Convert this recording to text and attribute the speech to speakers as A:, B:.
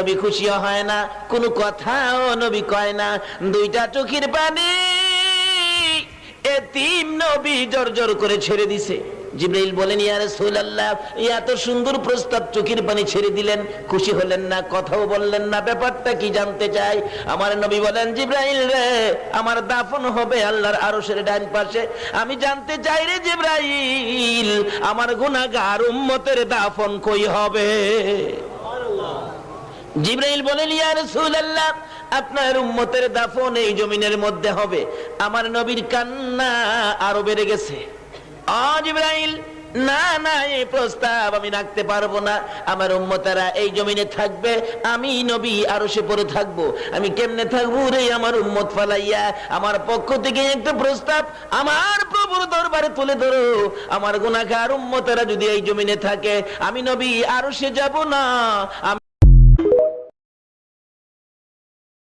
A: নবী খুশিও হয় না, কোনো কথাও নবী কয় না, দুইটা চোখের পানি এতিম নবী জোর করে ছেড়ে দিছে। জিবরাইল বলেন, ইয়া রাসূলুল্লাহ, এত সুন্দর প্রস্তাব চোখের পানি ছেড়ে দিলেন, খুশি হলেন না, কথাও বললেন না, ব্যাপারটা কি জানতে চাই? আমার নবী বলেন, জিবরাইল রে, আমার দাফন হবে আল্লাহর আরশের ডান পাশে। আমি জানতে চাই রে জিবরাইল, আমার গুনাহগার উম্মতের দাফন কই হবে? জিবরাইল বলেন, ইয়া রাসূলুল্লাহ, আপনার উম্মতের দাফন এই জমিনের মধ্যে হবে। আমার নবীর কান্না আরো বেড়ে গেছে। জিবরাইল, না না, এই প্রস্তাব আমি রাখতে পারবো না। আমার উম্মতেরা এই জমিনে থাকবে, আমি নবী আরশে পড়ে থাকবো। আমি কেমনে থাকবো রে আমার উম্মত ফালাইয়া? আমার পক্ষ থেকে একটা প্রস্তাব আমার প্রভুর দরবারে তুলে ধরো। আমার গুনাহগার উম্মতেরা যদি এই জমিনে থাকে, আমি নবী আরশে যাব না, আমি